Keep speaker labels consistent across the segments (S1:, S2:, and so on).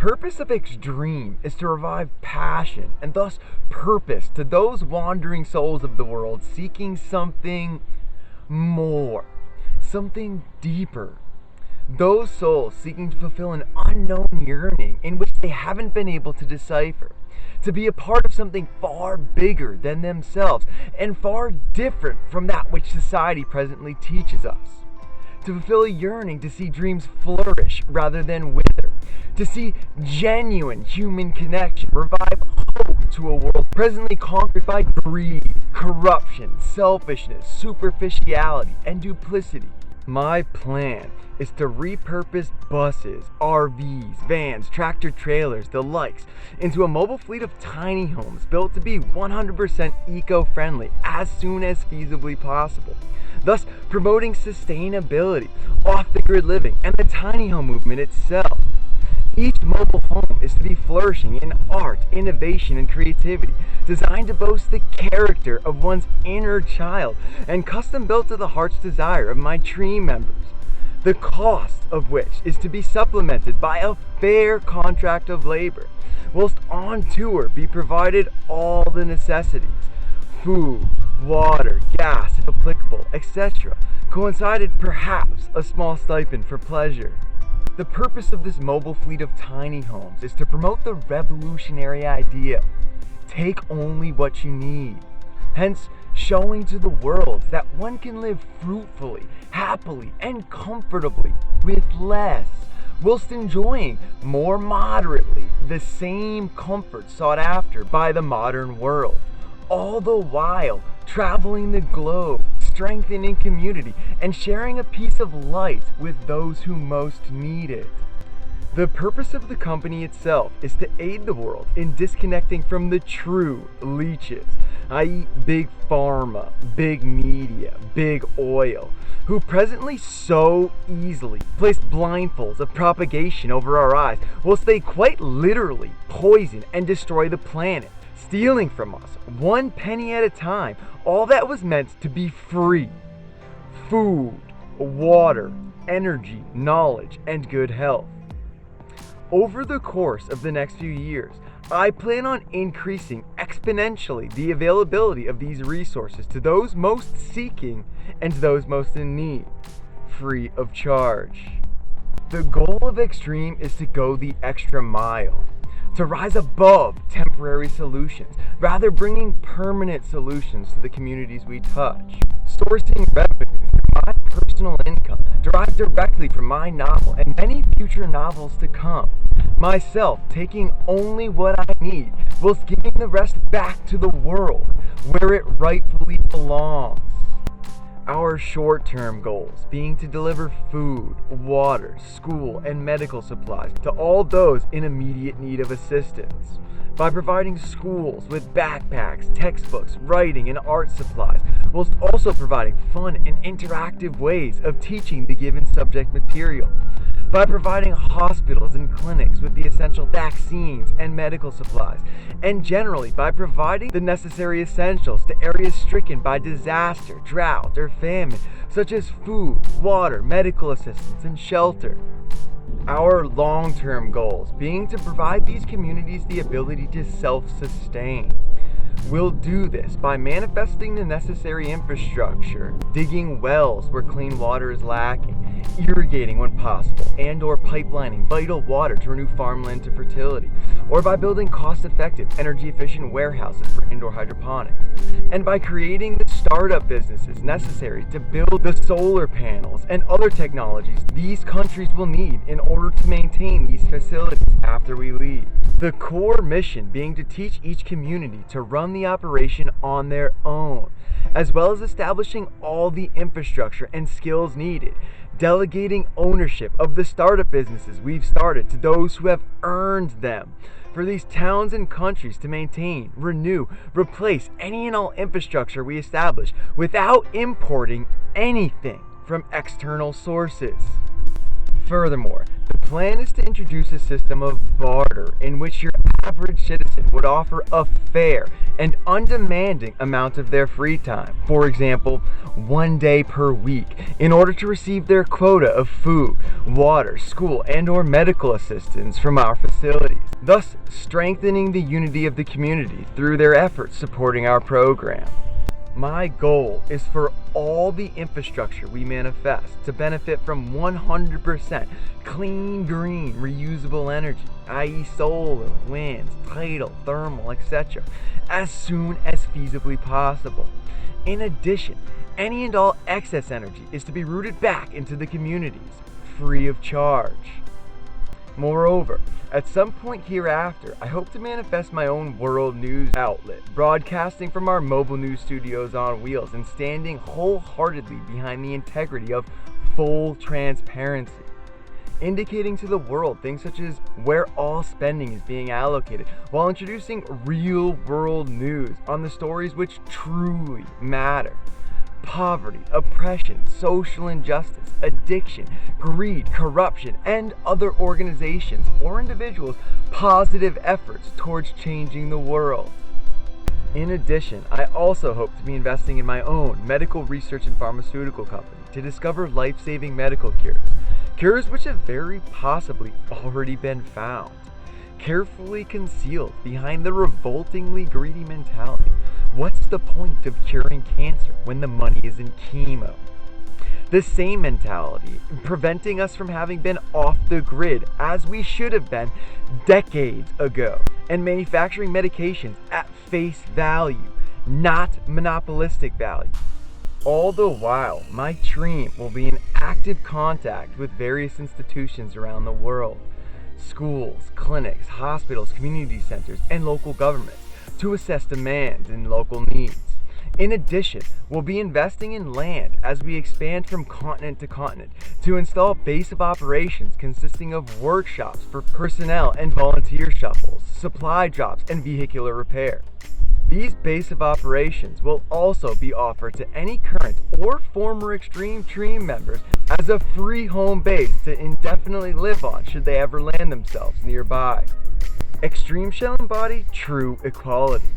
S1: purpose of XDream is to revive passion and thus purpose to those wandering souls of the world seeking something more, something deeper. Those souls seeking to fulfill an unknown yearning in which they haven't been able to decipher, to be a part of something far bigger than themselves and far different from that which society presently teaches us. To fulfill a yearning to see dreams flourish rather than wither, to see genuine human connection revive hope to a world presently conquered by greed, corruption, selfishness, superficiality, and duplicity. My plan is to repurpose buses, RVs, vans, tractor trailers, the likes, into a mobile fleet of tiny homes built to be 100% eco-friendly as soon as feasibly possible, thus promoting sustainability, off-the-grid living, and the tiny home movement itself. Each mobile home is to be flourishing in art, innovation, and creativity, designed to boast the character of one's inner child, and custom built to the heart's desire of my team members, the cost of which is to be supplemented by a fair contract of labor, whilst on tour be provided all the necessities, food, water, gas if applicable, etc., coincided perhaps a small stipend for pleasure. The purpose of this mobile fleet of tiny homes is to promote the revolutionary idea, take only what you need, hence showing to the world that one can live fruitfully, happily, and comfortably with less, whilst enjoying more moderately the same comfort sought after by the modern world, all the while traveling the globe, strengthening community, and sharing a piece of light with those who most need it. The purpose of the company itself is to aid the world in disconnecting from the true leeches, i.e. big pharma, big media, big oil, who presently so easily place blindfolds of propagation over our eyes, whilst they quite literally poison and destroy the planet, stealing from us, 1 penny at a time, all that was meant to be free: food, water, energy, knowledge, and good health. Over the course of the next few years, I plan on increasing exponentially the availability of these resources to those most seeking and those most in need, free of charge. The goal of XDream is to go the extra mile, to rise above temporary solutions, rather bringing permanent solutions to the communities we touch. Sourcing revenue through my personal income derived directly from my novel and many future novels to come. Myself taking only what I need, whilst giving the rest back to the world, where it rightfully belongs. Our short-term goals being to deliver food, water, school, and medical supplies to all those in immediate need of assistance, by providing schools with backpacks, textbooks, writing, and art supplies, whilst also providing fun and interactive ways of teaching the given subject material, by providing hospitals and clinics with the essential vaccines and medical supplies, and generally by providing the necessary essentials to areas stricken by disaster, drought, or famine, such as food, water, medical assistance, and shelter. Our long-term goals being to provide these communities the ability to self-sustain. We'll do this by manifesting the necessary infrastructure, digging wells where clean water is lacking, irrigating when possible, and/or pipelining vital water to renew farmland to fertility, or by building cost-effective, energy-efficient warehouses for indoor hydroponics, and by creating the startup businesses necessary to build the solar panels and other technologies these countries will need in order to maintain these facilities after we leave. The core mission being to teach each community to run the operation on their own, as well as establishing all the infrastructure and skills needed, delegating ownership of the startup businesses we've started to those who have earned them, for these towns and countries to maintain, renew, replace any and all infrastructure we establish without importing anything from external sources. Furthermore, the plan is to introduce a system of barter in which your average citizen would offer a fair and undemanding amount of their free time, for example, 1 day per week, in order to receive their quota of food, water, school, and/or medical assistance from our facilities, thus strengthening the unity of the community through their efforts supporting our program. My goal is for all the infrastructure we manifest to benefit from 100% clean, green, reusable energy, i.e. solar, wind, tidal, thermal, etc., as soon as feasibly possible. In addition, any and all excess energy is to be routed back into the communities, free of charge. Moreover, at some point hereafter, I hope to manifest my own world news outlet, broadcasting from our mobile news studios on wheels and standing wholeheartedly behind the integrity of full transparency, indicating to the world things such as where all spending is being allocated, while introducing real-world news on the stories which truly matter. Poverty, oppression, social injustice, addiction, greed, corruption, and other organizations or individuals' positive efforts towards changing the world. In addition, I also hope to be investing in my own medical research and pharmaceutical company to discover life-saving medical cures which have very possibly already been found, carefully concealed behind the revoltingly greedy mentality. What's the point of curing cancer when the money is in chemo? The same mentality preventing us from having been off the grid as we should have been decades ago, and manufacturing medications at face value, not monopolistic value. All the while, my dream will be in active contact with various institutions around the world, schools, clinics, hospitals, community centers, and local governments, to assess demands and local needs. In addition, we'll be investing in land as we expand from continent to continent to install base of operations consisting of workshops for personnel and volunteer shuffles, supply drops, and vehicular repair. These base of operations will also be offered to any current or former XDream members as a free home base to indefinitely live on should they ever land themselves nearby. XDream shall embody true equality.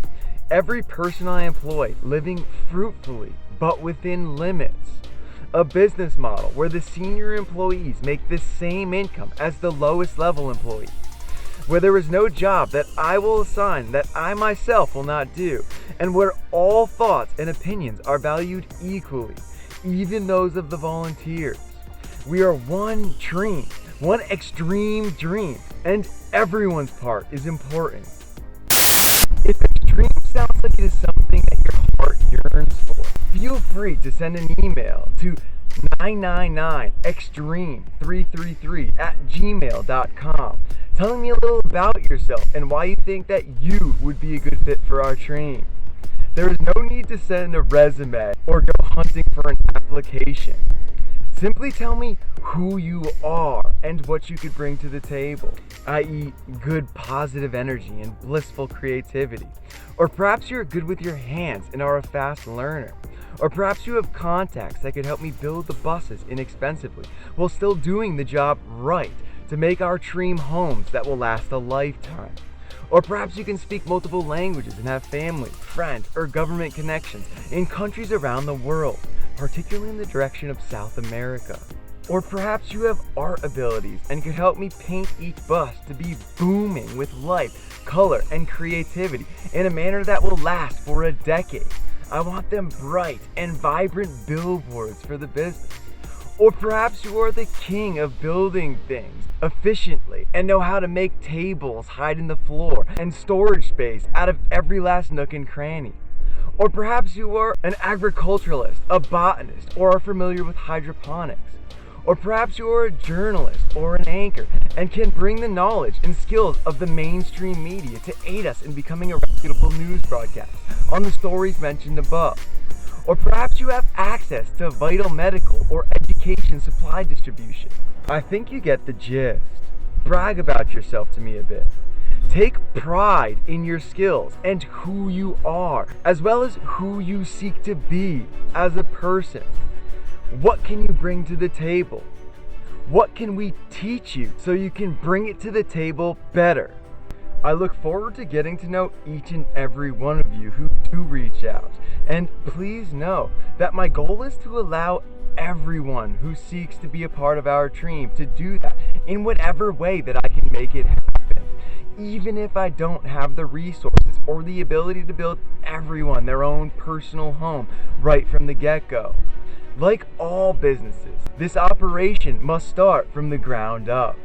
S1: Every person I employ living fruitfully but within limits. A business model where the senior employees make the same income as the lowest level employees, where there is no job that I will assign that I myself will not do, and where all thoughts and opinions are valued equally, even those of the volunteers. We are one dream, one XDream dream, and everyone's part is important. If XDream sounds like it is something that your heart yearns for, feel free to send an email to 999xdream333@gmail.com, telling me a little about yourself and why you think that you would be a good fit for our dream. There is no need to send a resume or go hunting for an application. Simply tell me who you are and what you could bring to the table, i.e. good positive energy and blissful creativity. Or perhaps you're good with your hands and are a fast learner. Or perhaps you have contacts that could help me build the buses inexpensively while still doing the job right to make our dream homes that will last a lifetime. Or perhaps you can speak multiple languages and have family, friends, or government connections in countries around the world, particularly in the direction of South America. Or perhaps you have art abilities and could help me paint each bus to be booming with life, color, and creativity in a manner that will last for a decade. I want them bright and vibrant billboards for the business. Or perhaps you are the king of building things efficiently and know how to make tables hide in the floor and storage space out of every last nook and cranny. Or perhaps you are an agriculturalist, a botanist, or are familiar with hydroponics. Or perhaps you are a journalist or an anchor and can bring the knowledge and skills of the mainstream media to aid us in becoming a reputable news broadcast on the stories mentioned above. Or perhaps you have access to vital medical or education supply distribution. I think you get the gist. Brag about yourself to me a bit. Take pride in your skills and who you are, as well as who you seek to be as a person. What can you bring to the table? What can we teach you so you can bring it to the table better? I look forward to getting to know each and every one of you who do reach out. And please know that my goal is to allow everyone who seeks to be a part of our dream to do that in whatever way that I can make it happen. Even if I don't have the resources or the ability to build everyone their own personal home right from the get-go. Like all businesses, this operation must start from the ground up.